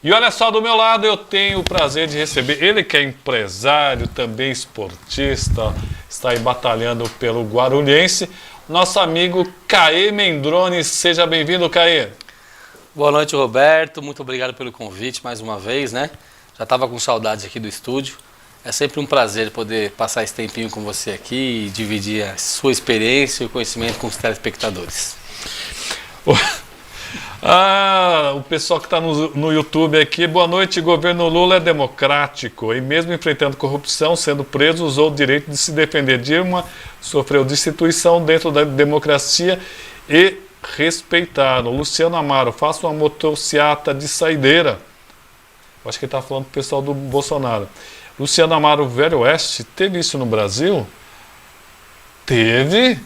E olha só, do meu lado eu tenho o prazer de receber ele que é empresário, também esportista, está aí batalhando pelo Guarulhense, nosso amigo Caê Mendrone. Seja bem-vindo, Caê. Boa noite, Roberto. Muito obrigado pelo convite mais uma vez, né? Já estava com saudades aqui do estúdio. É sempre um prazer poder passar esse tempinho com você aqui e dividir a sua experiência e o conhecimento com os telespectadores. O pessoal que está no YouTube aqui, boa noite. Governo Lula é democrático e mesmo enfrentando corrupção, sendo preso, usou o direito de se defender. Dilma sofreu destituição dentro da democracia e respeitado. Luciano Amaro, faça uma motociata de saideira. Acho que ele está falando para o pessoal do Bolsonaro. Luciano Amaro, Velho Oeste, teve isso no Brasil? Teve,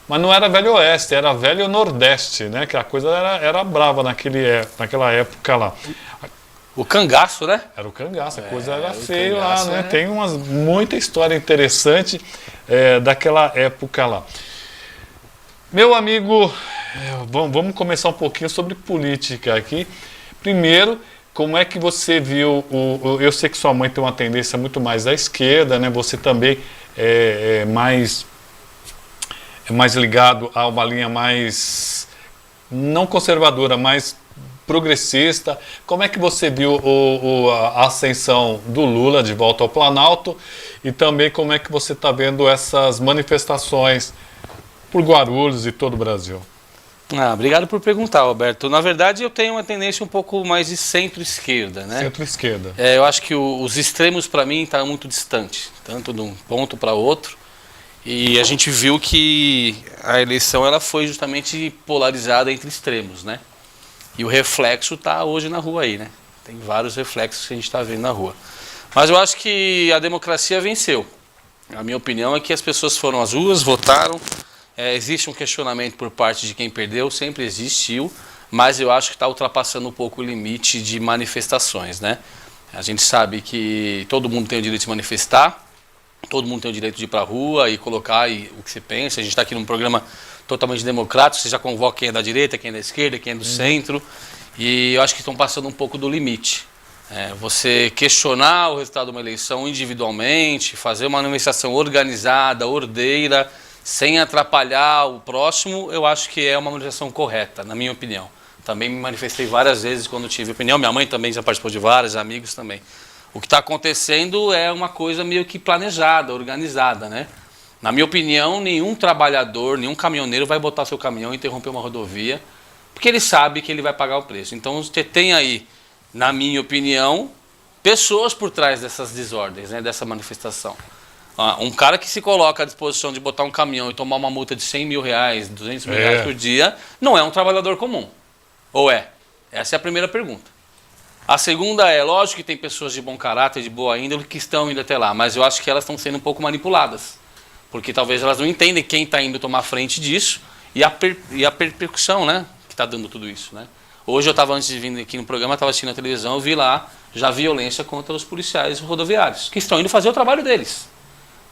mas não era Velho Oeste, era Velho Nordeste, né? Que a coisa era brava naquela época lá. O cangaço, né? Era o cangaço, a coisa era feia lá, né? Tem muita história interessante daquela época lá. Meu amigo, vamos começar um pouquinho sobre política aqui. Primeiro, como é que você viu, eu sei que sua mãe tem uma tendência muito mais à esquerda, né? Você também é mais ligado a uma linha mais, não conservadora, mais progressista. Como é que você viu a ascensão do Lula de volta ao Planalto e também como é que você está vendo essas manifestações por Guarulhos e todo o Brasil? Obrigado por perguntar, Roberto. Na verdade, eu tenho uma tendência um pouco mais de centro-esquerda, né? Centro-esquerda. Eu acho que os extremos, para mim, estão muito distantes, tanto de um ponto para outro. E a gente viu que a eleição ela foi justamente polarizada entre extremos, né? E o reflexo está hoje na rua aí, né? Tem vários reflexos que a gente está vendo na rua. Mas eu acho que a democracia venceu. A minha opinião é que as pessoas foram às ruas, votaram. Existe um questionamento por parte de quem perdeu, sempre existiu, mas eu acho que está ultrapassando um pouco o limite de manifestações, né? A gente sabe que todo mundo tem o direito de manifestar, todo mundo tem o direito de ir para a rua e colocar o que você pensa. A gente está aqui num programa totalmente democrático, você já convoca quem é da direita, quem é da esquerda, quem é do centro, e eu acho que estão passando um pouco do limite. Você questionar o resultado de uma eleição individualmente, fazer uma manifestação organizada, ordeira, sem atrapalhar o próximo, eu acho que é uma manifestação correta, na minha opinião. Também me manifestei várias vezes quando tive opinião, minha mãe também já participou de várias, amigos também. O que está acontecendo é uma coisa meio que planejada, organizada, né? Na minha opinião, nenhum trabalhador, nenhum caminhoneiro vai botar seu caminhão e interromper uma rodovia, porque ele sabe que ele vai pagar o preço. Então você tem aí, na minha opinião, pessoas por trás dessas desordens, né, dessa manifestação. Um cara que se coloca à disposição de botar um caminhão e tomar uma multa de 100 mil reais, 200 mil reais por dia, não é um trabalhador comum. Ou é? Essa é a primeira pergunta. A segunda é, lógico que tem pessoas de bom caráter, de boa índole, que estão indo até lá, mas eu acho que elas estão sendo um pouco manipuladas. Porque talvez elas não entendem quem está indo tomar frente disso e a repercussão, né, que está dando tudo isso, né? Hoje eu estava, antes de vir aqui no programa, estava assistindo a televisão, eu vi lá já violência contra os policiais rodoviários, que estão indo fazer o trabalho deles.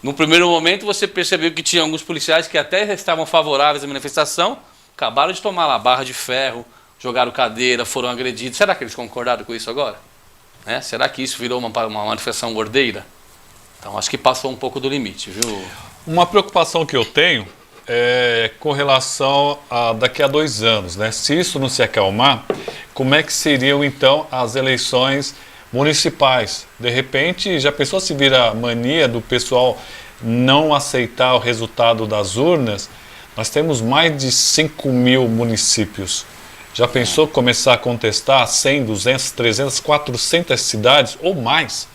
No primeiro momento você percebeu que tinha alguns policiais que até estavam favoráveis à manifestação, acabaram de tomar lá barra de ferro, jogaram cadeira, foram agredidos. Será que eles concordaram com isso agora? Será que isso virou uma manifestação ordeira? Então acho que passou um pouco do limite, viu? Uma preocupação que eu tenho é com relação a daqui a 2 anos, né? Se isso não se acalmar, como é que seriam então as eleições municipais? De repente, já pensou se vira mania do pessoal não aceitar o resultado das urnas? Nós temos mais de 5 mil municípios. Já pensou começar a contestar 100, 200, 300, 400 cidades ou mais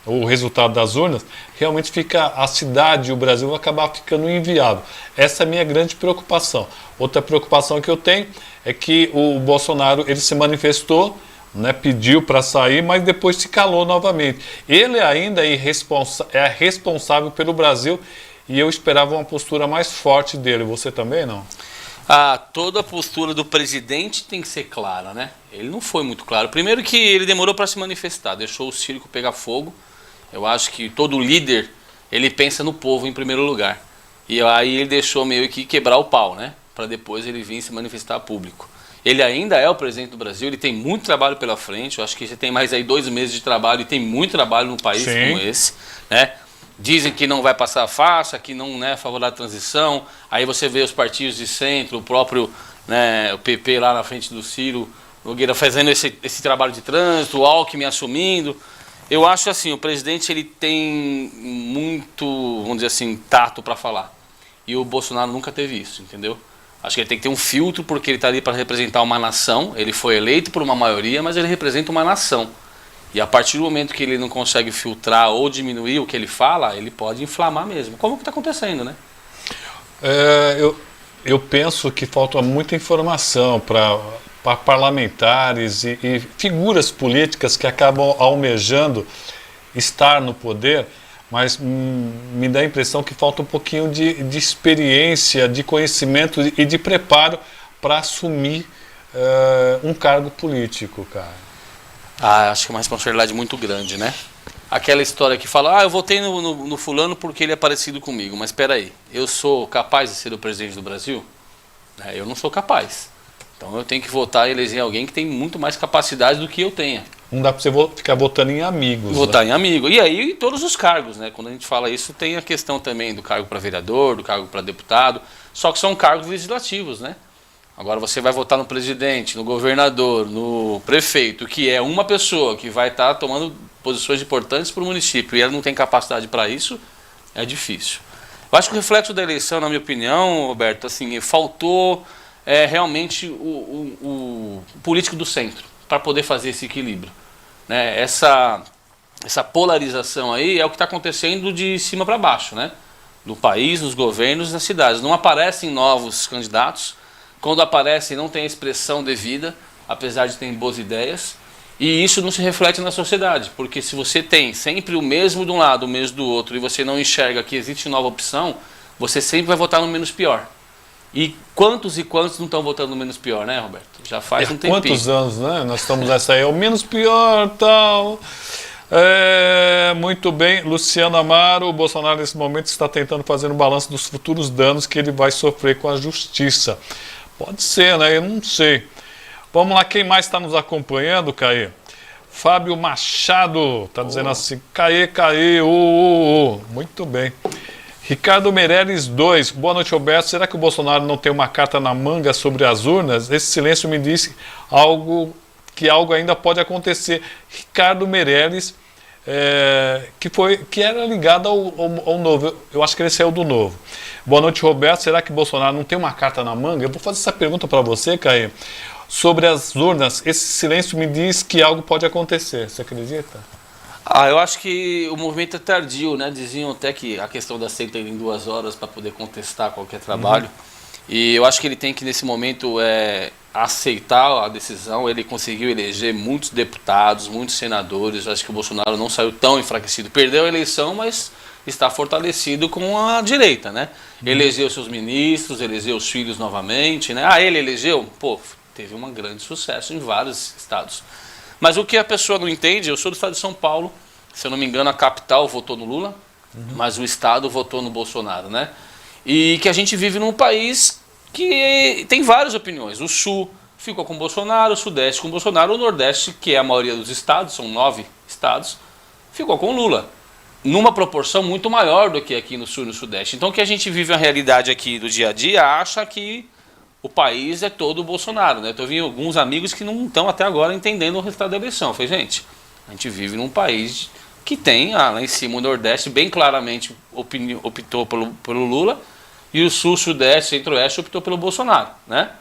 o resultado das urnas? Realmente fica a cidade e o Brasil vai acabar ficando inviável. Essa é a minha grande preocupação. Outra preocupação que eu tenho é que o Bolsonaro ele se manifestou, né, pediu para sair, mas depois se calou novamente. Ele ainda é responsável pelo Brasil e eu esperava uma postura mais forte dele. Você também não? Toda a postura do presidente tem que ser clara, né? Ele não foi muito claro. Primeiro que ele demorou para se manifestar, deixou o circo pegar fogo. Eu acho que todo líder, ele pensa no povo em primeiro lugar. E aí ele deixou meio que quebrar o pau, né? Para depois ele vir se manifestar a público. Ele ainda é o presidente do Brasil, ele tem muito trabalho pela frente. Eu acho que você tem mais aí 2 meses de trabalho e tem muito trabalho num país como esse, né? Dizem que não vai passar a faixa, que não é favorável à transição. Aí você vê os partidos de centro, o próprio, né, o PP lá na frente do Ciro Nogueira fazendo esse trabalho de trânsito, o Alckmin assumindo. Eu acho assim, o presidente ele tem muito, vamos dizer assim, tato para falar. E o Bolsonaro nunca teve isso, entendeu? Acho que ele tem que ter um filtro, porque ele está ali para representar uma nação. Ele foi eleito por uma maioria, mas ele representa uma nação. E a partir do momento que ele não consegue filtrar ou diminuir o que ele fala, ele pode inflamar mesmo. Como que está acontecendo, né? Eu penso que falta muita informação para parlamentares e figuras políticas que acabam almejando estar no poder, mas me dá a impressão que falta um pouquinho de experiência, de conhecimento e de preparo para assumir um cargo político, cara. Acho que é uma responsabilidade muito grande, né? Aquela história que fala, eu votei no fulano porque ele é parecido comigo, mas espera aí, eu sou capaz de ser o presidente do Brasil? Eu não sou capaz. Então eu tenho que votar e eleger alguém que tem muito mais capacidade do que eu tenha. Não dá para você ficar votando em amigos. Votar em amigo. E aí todos os cargos, né? Quando a gente fala isso, tem a questão também do cargo para vereador, do cargo para deputado, só que são cargos legislativos, né? Agora você vai votar no presidente, no governador, no prefeito, que é uma pessoa que vai estar tomando posições importantes para o município e ela não tem capacidade para isso, é difícil. Eu acho que o reflexo da eleição, na minha opinião, Roberto, assim, faltou realmente o político do centro para poder fazer esse equilíbrio, né? Essa polarização aí é o que está acontecendo de cima para baixo, né? No país, nos governos, nas cidades. Não aparecem novos candidatos. Quando aparecem, não tem a expressão devida, apesar de terem boas ideias. E isso não se reflete na sociedade, porque se você tem sempre o mesmo de um lado, o mesmo do outro, e você não enxerga que existe nova opção, você sempre vai votar no menos pior. E quantos não estão votando no menos pior, né, Roberto? Já faz um tempinho. Quantos anos, né? Nós estamos nessa aí, é o menos pior, tal. Muito bem, Luciano Amaro, o Bolsonaro nesse momento está tentando fazer um balanço dos futuros danos que ele vai sofrer com a justiça. Pode ser, né? Eu não sei. Vamos lá, quem mais está nos acompanhando, Caê? Fábio Machado está dizendo assim, Caê, muito bem. Ricardo Meirelles 2, boa noite, Roberto. Será que o Bolsonaro não tem uma carta na manga sobre as urnas? Esse silêncio me diz que algo ainda pode acontecer. Ricardo Meirelles, que era ligado ao Novo, eu acho que ele saiu do Novo. Boa noite, Roberto. Será que Bolsonaro não tem uma carta na manga? Eu vou fazer essa pergunta para você, Caê. Sobre as urnas, esse silêncio me diz que algo pode acontecer. Você acredita? Eu acho que o movimento é tardio, né? Diziam até que a questão da CEI tem 2 horas para poder contestar qualquer trabalho. E eu acho que ele tem que, nesse momento, aceitar a decisão. Ele conseguiu eleger muitos deputados, muitos senadores. Eu acho que o Bolsonaro não saiu tão enfraquecido. Perdeu a eleição, mas está fortalecido com a direita, né? Elegeu seus ministros, elegeu os filhos novamente, né? Ele elegeu? Pô, teve um grande sucesso em vários estados. Mas o que a pessoa não entende, eu sou do estado de São Paulo, se eu não me engano a capital votou no Lula, mas o estado votou no Bolsonaro, né? E que a gente vive num país que tem várias opiniões. O Sul ficou com o Bolsonaro, o Sudeste com o Bolsonaro, o Nordeste, que é a maioria dos estados, são 9 estados, ficou com o Lula. Numa proporção muito maior do que aqui no Sul e no Sudeste. Então que a gente vive a realidade aqui do dia a dia, acha que o país é todo o Bolsonaro, né? Eu vi alguns amigos que não estão até agora entendendo o resultado da eleição. Eu falei, gente, a gente vive num país que tem, lá em cima, o Nordeste bem claramente optou pelo Lula, e o Sul, Sudeste, Centro-Oeste optou pelo Bolsonaro, né?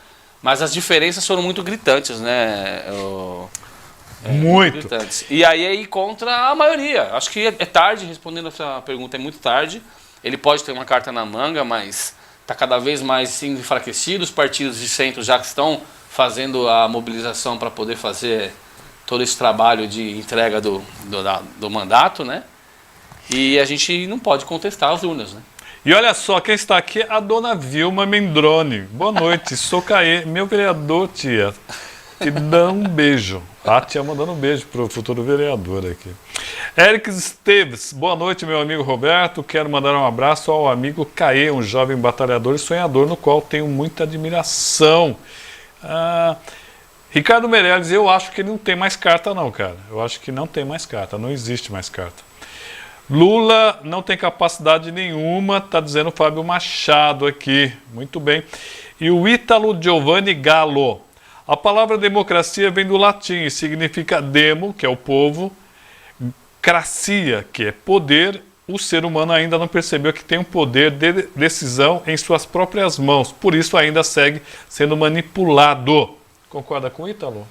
Mas as diferenças foram muito gritantes, né? Muito. Gritantes. E aí contra a maioria. Acho que é tarde, respondendo essa pergunta, é muito tarde. Ele pode ter uma carta na manga, mas está cada vez mais enfraquecido. Os partidos de centro já estão fazendo a mobilização para poder fazer todo esse trabalho de entrega do mandato, né? E a gente não pode contestar as urnas, né? E olha só, quem está aqui é a dona Vilma Mendrone. Boa noite, sou Caê, meu vereador, tia. Te dá um beijo. A tia mandando um beijo para o futuro vereador aqui. Eric Esteves, boa noite, meu amigo Roberto. Quero mandar um abraço ao amigo Caê, um jovem batalhador e sonhador, no qual tenho muita admiração. Ricardo Meirelles, eu acho que ele não tem mais carta não, cara. Eu acho que não tem mais carta, não existe mais carta. Lula não tem capacidade nenhuma, está dizendo o Fábio Machado aqui. Muito bem. E o Ítalo Giovanni Gallo. A palavra democracia vem do latim e significa demo, que é o povo, cracia, que é poder. O ser humano ainda não percebeu que tem um poder de decisão em suas próprias mãos. Por isso ainda segue sendo manipulado. Concorda com o Ítalo?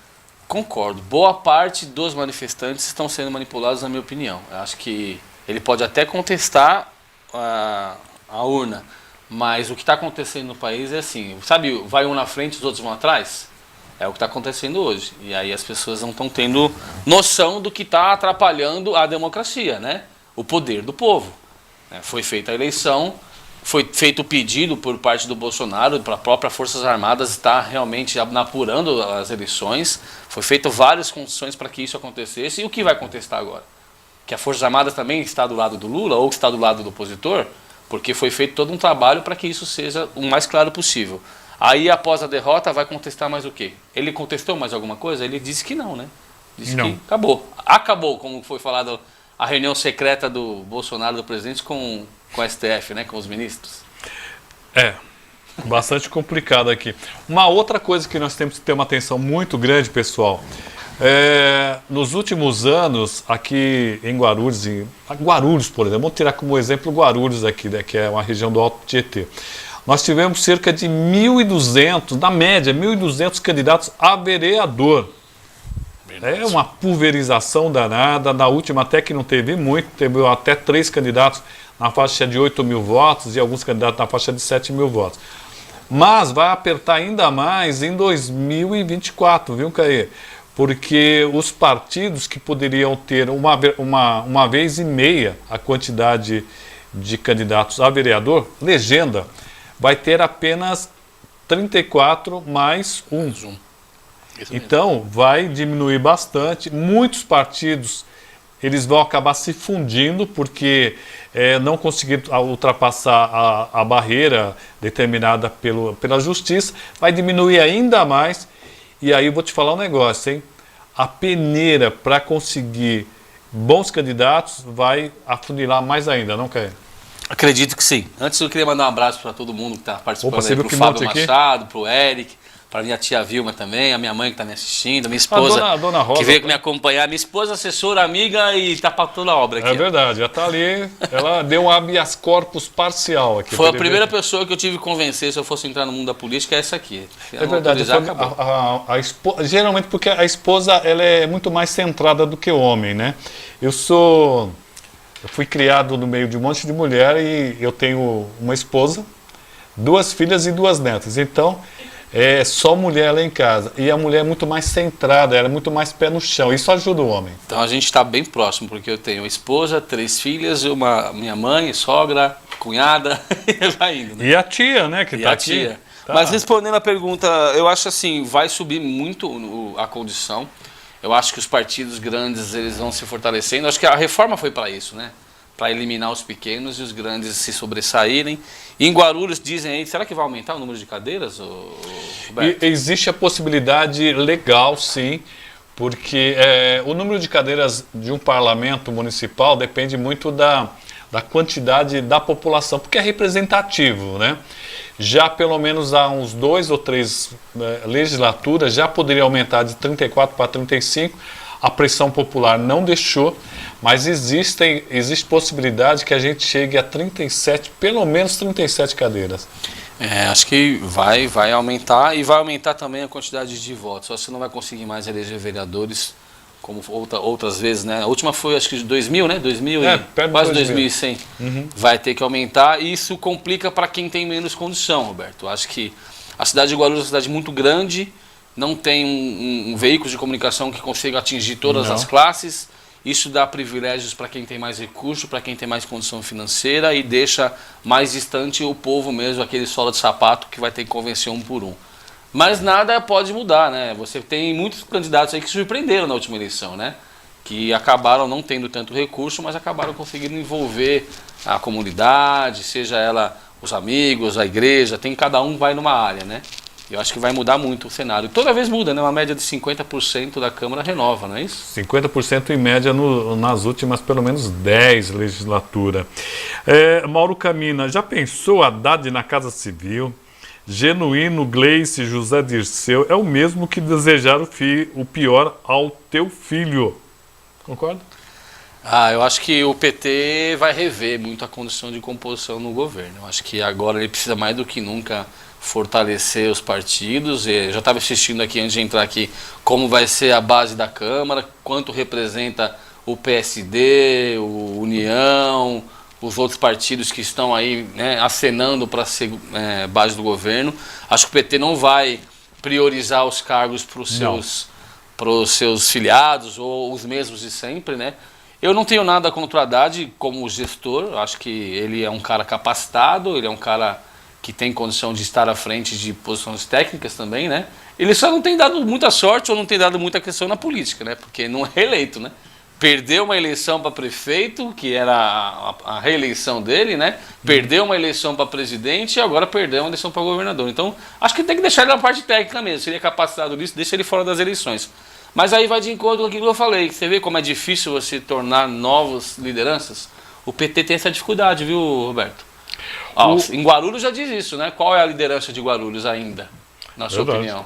Concordo. Boa parte dos manifestantes estão sendo manipulados, na minha opinião. Eu acho que ele pode até contestar a urna, mas o que está acontecendo no país é assim, sabe, vai um na frente e os outros vão atrás? É o que está acontecendo hoje. E aí as pessoas não estão tendo noção do que está atrapalhando a democracia, né? O poder do povo. Foi feita a eleição, foi feito o pedido por parte do Bolsonaro para a própria Forças Armadas estar realmente apurando as eleições. Foi feito várias condições para que isso acontecesse. E o que vai contestar agora? Que a Forças Armadas também está do lado do Lula ou que está do lado do opositor? Porque foi feito todo um trabalho para que isso seja o mais claro possível. Aí, após a derrota, vai contestar mais o quê? Ele contestou mais alguma coisa? Ele disse que não, né? Disse não. Que acabou. Acabou, como foi falado, a reunião secreta do Bolsonaro, do presidente, com a STF, né? Com os ministros. Bastante complicado aqui. Uma outra coisa que nós temos que ter uma atenção muito grande, pessoal. Nos últimos anos, aqui em Guarulhos, por exemplo, vamos tirar como exemplo Guarulhos aqui, né, que é uma região do Alto Tietê. Nós tivemos cerca de 1.200, na média, 1.200 candidatos a vereador. É uma pulverização danada. Na última até que não teve muito, teve até 3 candidatos na faixa de 8 mil votos e alguns candidatos na faixa de 7 mil votos. Mas vai apertar ainda mais em 2024, viu, Caê? Porque os partidos que poderiam ter uma vez e meia a quantidade de candidatos a vereador, legenda, vai ter apenas 34 mais um. Então, vai diminuir bastante. Muitos partidos eles vão acabar se fundindo porque não conseguiram ultrapassar a barreira determinada pela justiça. Vai diminuir ainda mais. E aí eu vou te falar um negócio, hein? A peneira para conseguir bons candidatos vai afunilar mais ainda, não quer? Acredito que sim. Antes eu queria mandar um abraço para todo mundo que está participando aí, para o Fábio Machado, para o Eric, para minha tia Vilma também, a minha mãe que está me assistindo, a minha esposa a dona Rosa, que veio me acompanhar, minha esposa, assessora, amiga e está para toda a obra aqui. É verdade, já está ali, ela deu um habeas corpus parcial aqui. Foi a primeira pessoa que eu tive que convencer se eu fosse entrar no mundo da política, é essa aqui. É verdade, geralmente porque a esposa ela é muito mais centrada do que o homem, né? Eu fui criado no meio de um monte de mulher e eu tenho uma esposa, 2 filhas e 2 netas. Então, é só mulher lá em casa. E a mulher é muito mais centrada, ela é muito mais pé no chão. Isso ajuda o homem. Então a gente está bem próximo, porque eu tenho esposa, 3 filhas, minha mãe, sogra, cunhada, e vai indo. Né? E a tia, né? Que e tá a aqui. Tia. Tá. Mas respondendo a pergunta, eu acho assim, vai subir muito a condição. Eu acho que os partidos grandes eles vão se fortalecendo. Acho que a reforma foi para isso, né? Para eliminar os pequenos e os grandes se sobressaírem. E em Guarulhos dizem aí, será que vai aumentar o número de cadeiras, Roberto? Existe a possibilidade legal, sim, porque o número de cadeiras de um parlamento municipal depende muito da quantidade da população, porque é representativo, né? Já pelo menos há uns 2 ou 3 legislaturas já poderia aumentar de 34 para 35. A pressão popular não deixou, mas existe possibilidade que a gente chegue a 37, pelo menos 37 cadeiras. Acho que vai aumentar e vai aumentar também a quantidade de votos. Você não vai conseguir mais eleger vereadores como outras vezes, né? A última foi acho que de 2000, né? 2000 quase 2100. Uhum. Vai ter que aumentar e isso complica para quem tem menos condição, Roberto. Acho que a cidade de Guarulhos é uma cidade muito grande, não tem um veículo de comunicação que consiga atingir todas as classes. Isso dá privilégios para quem tem mais recurso, para quem tem mais condição financeira e deixa mais distante o povo mesmo, aquele sola de sapato que vai ter que convencer um por um. Mas nada pode mudar, né? Você tem muitos candidatos aí que surpreenderam na última eleição, né? Que acabaram não tendo tanto recurso, mas acabaram conseguindo envolver a comunidade, seja ela os amigos, a igreja, cada um vai numa área, né? Eu acho que vai mudar muito o cenário. Toda vez muda, né? Uma média de 50% da Câmara renova, não é isso? 50% em média nas últimas pelo menos 10 legislaturas. Mauro Camina, já pensou Haddad na Casa Civil? Genuíno Gleice José Dirceu é o mesmo que desejar o pior ao teu filho. Concorda? Eu acho que o PT vai rever muito a condição de composição no governo. Eu acho que agora ele precisa mais do que nunca fortalecer os partidos. Eu já estava assistindo aqui, antes de entrar aqui, como vai ser a base da Câmara, quanto representa o PSD, o União, os outros partidos que estão aí, né, acenando para ser base do governo. Acho que o PT não vai priorizar os cargos para os seus filiados ou os mesmos de sempre, né? Eu não tenho nada contra o Haddad como gestor. Eu acho que ele é um cara capacitado, ele é um cara que tem condição de estar à frente de posições técnicas também, né? Ele só não tem dado muita sorte ou não tem dado muita questão na política, né? Porque não é eleito, né? Perdeu uma eleição para prefeito, que era a reeleição dele, né? Perdeu uma eleição para presidente e agora perdeu uma eleição para governador. Então, acho que tem que deixar ele na parte técnica mesmo. Se ele é capacitado nisso, deixa ele fora das eleições. Mas aí vai de encontro com aquilo que eu falei. Você vê como é difícil você tornar novas lideranças? O PT tem essa dificuldade, viu, Roberto? Em Guarulhos já diz isso, né? Qual é a liderança de Guarulhos ainda, na sua opinião?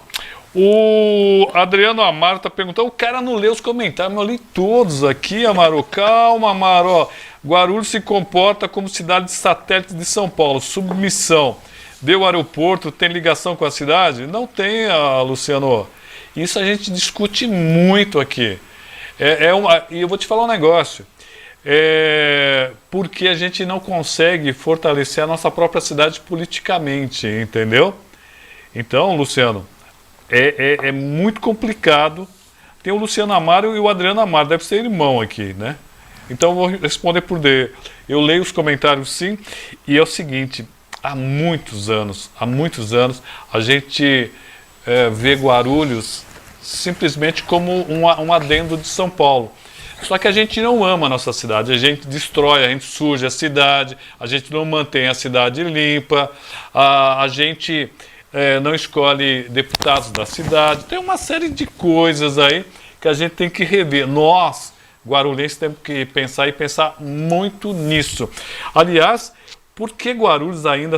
O Adriano Amaro está perguntando, o cara não lê os comentários, mas eu li todos aqui, Amaro. Calma, Amaro. Ó, Guarulhos se comporta como cidade de satélite de São Paulo. Submissão. Deu aeroporto, tem ligação com a cidade? Não tem, Luciano. Isso a gente discute muito aqui. E eu vou te falar um negócio. Porque a gente não consegue fortalecer a nossa própria cidade politicamente, entendeu? Então, Luciano, é muito complicado. Tem o Luciano Amaro e o Adriano Amaro, deve ser irmão aqui, né? Então eu vou responder por D. Eu leio os comentários sim, e é o seguinte, há muitos anos, a gente vê Guarulhos simplesmente como um adendo de São Paulo. Só que a gente não ama a nossa cidade, a gente destrói, a gente suja a cidade, a gente não mantém a cidade limpa, a gente não escolhe deputados da cidade. Tem uma série de coisas aí que a gente tem que rever. Nós, guarulhenses, temos que pensar muito nisso. Aliás, por que Guarulhos ainda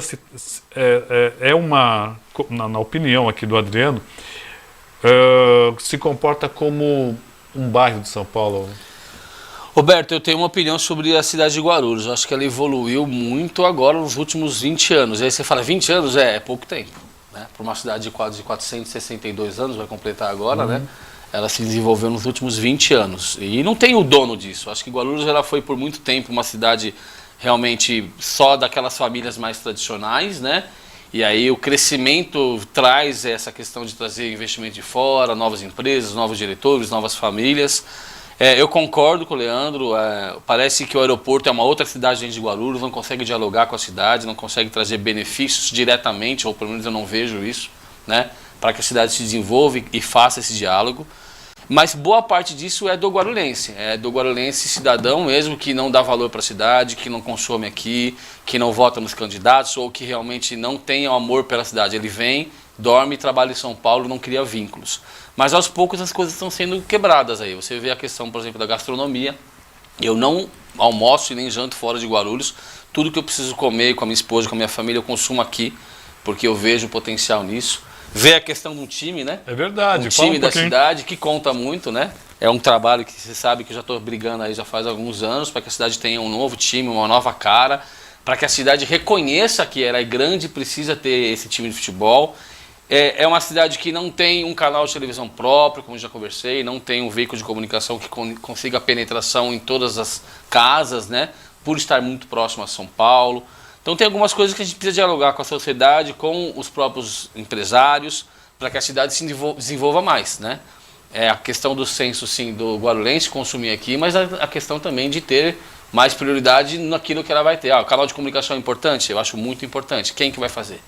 na opinião aqui do Adriano, se comporta como um bairro de São Paulo? Roberto, eu tenho uma opinião sobre a cidade de Guarulhos. Eu acho que ela evoluiu muito agora nos últimos 20 anos. E aí você fala, 20 anos é pouco tempo, né? Para uma cidade de quase 462 anos, vai completar agora, né? Ela se desenvolveu nos últimos 20 anos. E não tem o dono disso. Acho que Guarulhos ela foi por muito tempo uma cidade realmente só daquelas famílias mais tradicionais, né? E aí o crescimento traz essa questão de trazer investimento de fora, novas empresas, novos diretores, novas famílias. Eu concordo com o Leandro, parece que o aeroporto é uma outra cidade dentro de Guarulhos, não consegue dialogar com a cidade, não consegue trazer benefícios diretamente, ou pelo menos eu não vejo isso, né, para que a cidade se desenvolva e faça esse diálogo. Mas boa parte disso é do guarulhense cidadão mesmo, que não dá valor para a cidade, que não consome aqui, que não vota nos candidatos, ou que realmente não tem amor pela cidade. Ele vem, dorme e trabalha em São Paulo, não cria vínculos. Mas aos poucos as coisas estão sendo quebradas aí. Você vê a questão, por exemplo, da gastronomia. Eu não almoço e nem janto fora de Guarulhos. Tudo que eu preciso comer com a minha esposa, com a minha família, eu consumo aqui, porque eu vejo potencial nisso. Vê a questão do time, né? É verdade. O time da cidade, que conta muito, né? É um trabalho que você sabe que eu já estou brigando aí já faz alguns anos, para que a cidade tenha um novo time, uma nova cara, para que a cidade reconheça que ela é grande e precisa ter esse time de futebol. É uma cidade que não tem um canal de televisão próprio, como já conversei, não tem um veículo de comunicação que consiga a penetração em todas as casas, né? Por estar muito próximo a São Paulo. Então tem algumas coisas que a gente precisa dialogar com a sociedade, com os próprios empresários, para que a cidade se desenvolva mais, né? A questão do censo, sim, do guarulhense consumir aqui, mas a questão também de ter mais prioridade naquilo que ela vai ter. O canal de comunicação é importante? Eu acho muito importante. Quem que vai fazer?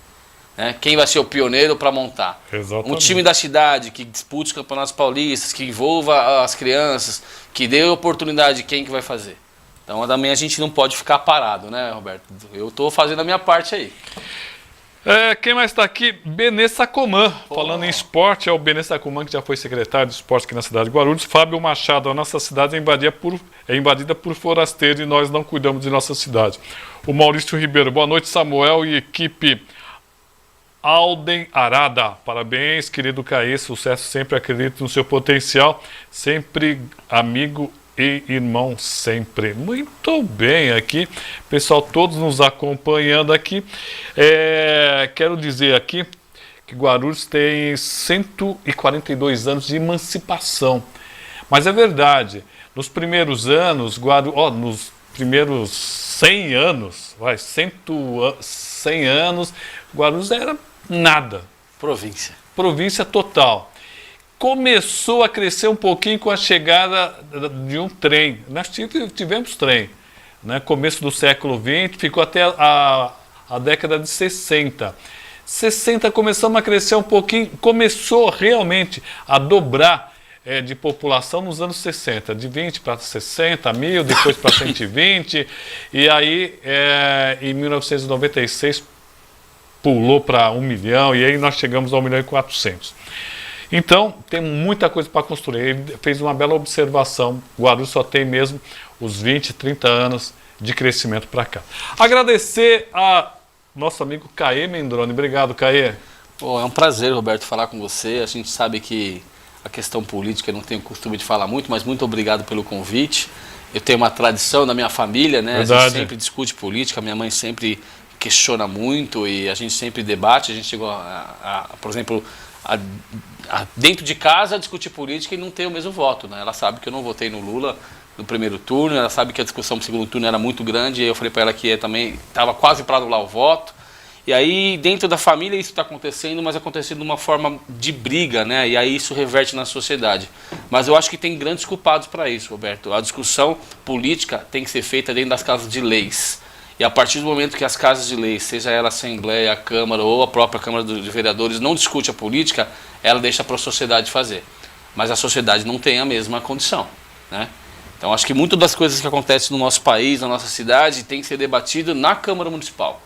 Quem vai ser o pioneiro para montar? Exatamente. Um time da cidade que dispute os campeonatos paulistas, que envolva as crianças, que dê oportunidade de quem que vai fazer. Então também a gente não pode ficar parado, né, Roberto? Eu estou fazendo a minha parte aí. Quem mais está aqui? Benê Sacomã, falando em esporte, é o Benê Sacomã, que já foi secretário de esporte aqui na cidade de Guarulhos. Fábio Machado, a nossa cidade é invadida por forasteiros e nós não cuidamos de nossa cidade. O Maurício Ribeiro, boa noite, Samuel e equipe Alden Arada. Parabéns, querido Caê, sucesso sempre, acredito no seu potencial, sempre amigo e irmão sempre. Muito bem aqui, pessoal, todos nos acompanhando aqui. Quero dizer aqui que Guarulhos tem 142 anos de emancipação. Mas é verdade, nos primeiros anos, nos primeiros 100 anos, 100 anos, Guarulhos era nada. Província. Província total. Começou a crescer um pouquinho com a chegada de um trem. Nós tivemos trem, né? Começo do século XX, ficou até a década de 60. 60 começamos a crescer um pouquinho, começou realmente a dobrar de população nos anos 60, de 20 para 60 mil, depois para 120, e aí em 1996 pulou para 1 milhão, e aí nós chegamos a 1 milhão e 400. Então, tem muita coisa para construir. Ele fez uma bela observação. O Guarulhos só tem mesmo os 20, 30 anos de crescimento para cá. Agradecer a nosso amigo Caê Mendrone. Obrigado, Caê. Bom, é um prazer, Roberto, falar com você. A gente sabe que a questão política eu não tenho costume de falar muito, mas muito obrigado pelo convite. Eu tenho uma tradição na minha família, né? Verdade. A gente sempre discute política, minha mãe sempre questiona muito e a gente sempre debate. A gente chegou por exemplo, dentro de casa discutir política e não ter o mesmo voto, né? Ela sabe que eu não votei no Lula no primeiro turno, ela sabe que a discussão no segundo turno era muito grande, e eu falei para ela que também estava quase para anular o voto. E aí dentro da família isso está acontecendo, mas acontecendo de uma forma de briga, né? E aí isso reverte na sociedade. Mas eu acho que tem grandes culpados para isso, Roberto. A discussão política tem que ser feita dentro das casas de leis. E a partir do momento que as casas de leis, seja ela a Assembleia, a Câmara ou a própria Câmara de Vereadores, não discute a política, ela deixa para a sociedade fazer. Mas a sociedade não tem a mesma condição, né? Então acho que muitas das coisas que acontecem no nosso país, na nossa cidade, tem que ser debatido na Câmara Municipal,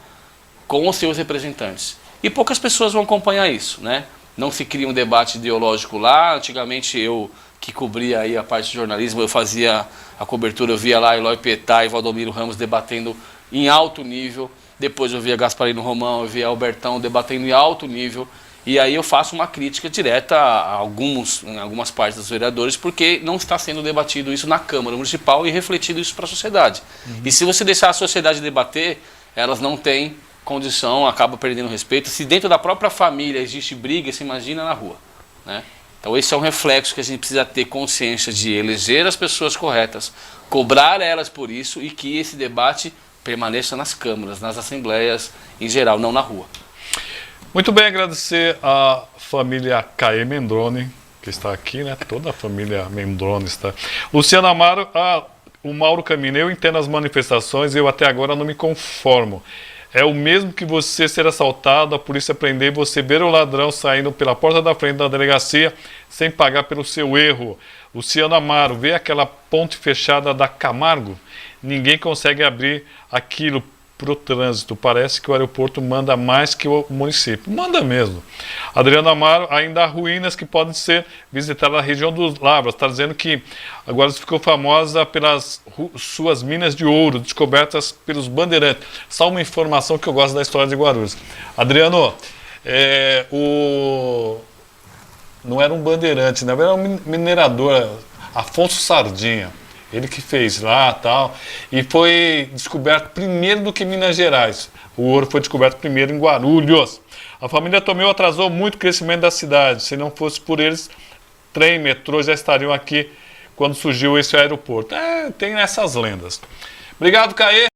com os seus representantes. E poucas pessoas vão acompanhar isso, né? Não se cria um debate ideológico lá. Antigamente eu, que cobria aí a parte de jornalismo, eu fazia a cobertura, eu via lá Eloy Pietá e Valdomiro Ramos debatendo em alto nível. Depois eu via Gasparino Romão, eu via Albertão debatendo em alto nível. E aí eu faço uma crítica direta em algumas partes dos vereadores, porque não está sendo debatido isso na Câmara Municipal e refletido isso para a sociedade. E se você deixar a sociedade debater, elas não têm condição, acaba perdendo respeito. Se dentro da própria família existe briga, você imagina na rua, né? Então esse é um reflexo que a gente precisa ter consciência de eleger as pessoas corretas, cobrar elas por isso e que esse debate permaneça nas câmaras, nas assembleias em geral, não na rua. Muito bem, agradecer a família Caê Mendrone, que está aqui, né? Toda a família Mendrone está. Luciano Amaro, o Mauro Camino, eu entendo as manifestações, eu até agora não me conformo. É o mesmo que você ser assaltado, a polícia prender, você ver o ladrão saindo pela porta da frente da delegacia sem pagar pelo seu erro. Luciano Amaro, vê aquela ponte fechada da Camargo? Ninguém consegue abrir aquilo para o trânsito. Parece que o aeroporto manda mais que o município. Manda mesmo. Adriano Amaro, ainda há ruínas que podem ser visitadas na região dos Lavras. Está dizendo que agora ficou famosa pelas suas minas de ouro, descobertas pelos bandeirantes. Só uma informação que eu gosto da história de Guarulhos. Adriano, não era um bandeirante, na verdade era um minerador, Afonso Sardinha. Ele que fez lá e tal, e foi descoberto primeiro do que em Minas Gerais. O ouro foi descoberto primeiro em Guarulhos. A família Tomeu atrasou muito o crescimento da cidade. Se não fosse por eles, trem, metrô já estariam aqui quando surgiu esse aeroporto. Tem essas lendas. Obrigado, Caê.